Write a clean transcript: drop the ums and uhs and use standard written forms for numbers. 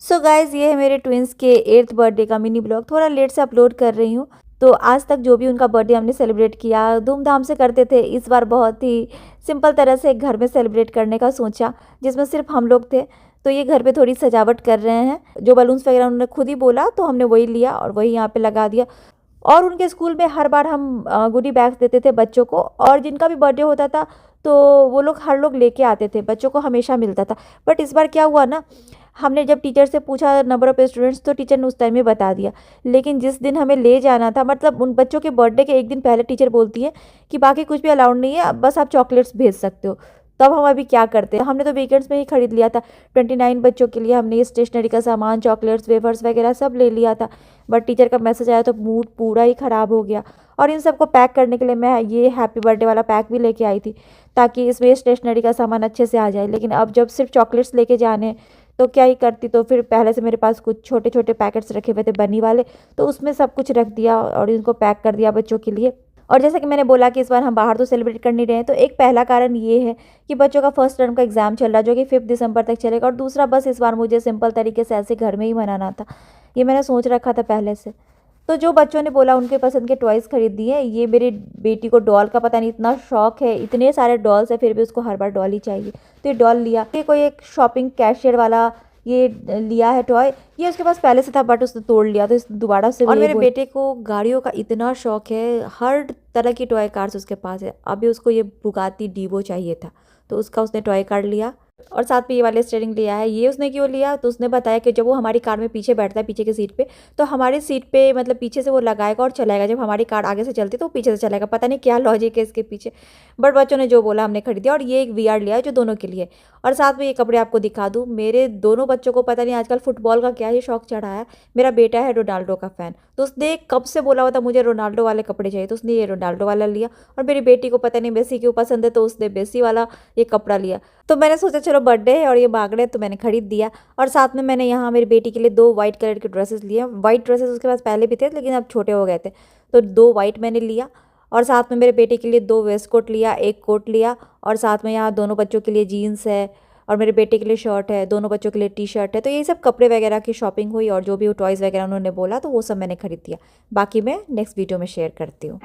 So guys, ये है मेरे ट्विंस के 8th बर्थडे का मिनी ब्लॉग। थोड़ा लेट से अपलोड कर रही हूँ। तो आज तक जो भी उनका बर्थडे हमने सेलिब्रेट किया, धूमधाम से करते थे। इस बार बहुत ही सिंपल तरह से एक घर में सेलिब्रेट करने का सोचा, जिसमें सिर्फ हम लोग थे। तो ये घर पे थोड़ी सजावट कर रहे हैं। जो बलून्स वगैरह उन्होंने खुद ही बोला, तो हमने वही लिया और वही यहाँ पे लगा दिया। और उनके स्कूल में हर बार हम गुडी बैग्स देते थे बच्चों को, और जिनका भी बर्थडे होता था तो वो लोग हर लोग लेके आते थे, बच्चों को हमेशा मिलता था। बट इस बार क्या हुआ ना, हमने जब टीचर से पूछा नंबर ऑफ़ स्टूडेंट्स, तो टीचर ने उस टाइम में बता दिया। लेकिन जिस दिन हमें ले जाना था, मतलब उन बच्चों के बर्थडे के एक दिन पहले टीचर बोलती है कि बाकी कुछ भी अलाउड नहीं है, बस आप चॉकलेट्स भेज सकते हो। तब हम अभी क्या करते हैं, हमने तो वीकेंड्स में ही खरीद लिया था। 29 बच्चों के लिए हमने ये स्टेशनरी का सामान, चॉकलेट्स, वेफर्स वगैरह सब ले लिया था। बट टीचर का मैसेज आया तो मूड पूरा ही ख़राब हो गया। और इन सबको पैक करने के लिए मैं ये हैप्पी बर्थडे वाला पैक भी लेके आई थी, ताकि इसमें स्टेशनरी का सामान अच्छे से आ जाए। लेकिन अब जब सिर्फ चॉकलेट्स लेके जाने, तो क्या ही करती। तो फिर पहले से मेरे पास कुछ छोटे छोटे पैकेट्स रखे हुए थे बनी वाले, तो उसमें सब कुछ रख दिया और इनको पैक कर दिया बच्चों के लिए। और जैसा कि मैंने बोला कि इस बार हम बाहर तो सेलिब्रेट कर नहीं रहे हैं, तो एक पहला कारण ये है कि बच्चों का फर्स्ट टर्म का एग्ज़ाम चल रहा है, जो कि 5 दिसंबर तक चलेगा। और दूसरा, बस इस बार मुझे सिंपल तरीके से ऐसे घर में ही मनाना था। ये मैंने सोच रखा था पहले से। तो जो बच्चों ने बोला उनके पसंद के टॉयज़ खरीद दिए। ये मेरी बेटी को डॉल का पता नहीं इतना शौक है, इतने सारे डॉल्स है, फिर भी उसको हर बार डॉल ही चाहिए। तो ये डॉल लिया। ये कोई एक शॉपिंग कैशियर वाला ये लिया है टॉय। ये उसके पास पहले से था, बट उसने तोड़ लिया, तो इस दोबारा से। और मेरे बेटे को गाड़ियों का इतना शौक है, हर तरह की टॉय कार्स उसके पास है। अभी उसको ये बुगाती डीबो चाहिए था, तो उसका उसने टॉय कार लिया। और साथ में ये वाले स्टीयरिंग लिया है। ये उसने क्यों लिया, तो उसने बताया कि जब वो हमारी कार में पीछे बैठता है, पीछे की सीट पे, तो हमारी सीट पे मतलब पीछे से वो लगाएगा और चलाएगा। जब हमारी कार आगे से चलती है तो वो पीछे से चलाएगा। पता नहीं क्या लॉजिक है इसके पीछे, बट बच्चों ने जो बोला हमने खरीद दिया। और ये एक VR लिया है जो दोनों के लिए। और साथ में ये कपड़े आपको दिखा दूँ, मेरे दोनों बच्चों को पता नहीं आजकल फुटबॉल का क्या ही शौक चढ़ा है। मेरा बेटा है रोनाल्डो का फ़ैन, तो उसने कब से बोला हुआ था मुझे रोनाल्डो वाले कपड़े चाहिए, तो उसने ये रोनाल्डो वाला लिया। और मेरी बेटी को पता नहीं मेसी क्यों पसंद है, तो उसने मेसी वाला ये कपड़ा लिया। तो मैंने सोचा चलो बर्थडे है और ये मांग रहे हैं, तो मैंने खरीद दिया। और साथ में मैंने यहाँ मेरी बेटी के लिए 2 वाइट कलर के ड्रेसेस लिए। वाइट ड्रेसेस उसके पास पहले भी थे, लेकिन अब छोटे हो गए थे, तो 2 वाइट मैंने लिया। और साथ में मेरे बेटे के लिए 2 वेस्ट कोट लिया, 1 कोट लिया। और साथ में यहाँ दोनों बच्चों के लिए जीन्स है, और मेरे बेटे के लिए शर्ट है, दोनों बच्चों के लिए टी-शर्ट है। तो यही सब कपड़े वगैरह की शॉपिंग हुई, और जो भी टॉयज़ वगैरह उन्होंने बोला तो वो सब मैंने खरीद दिया। बाकी मैं नेक्स्ट वीडियो में शेयर करती हूँ।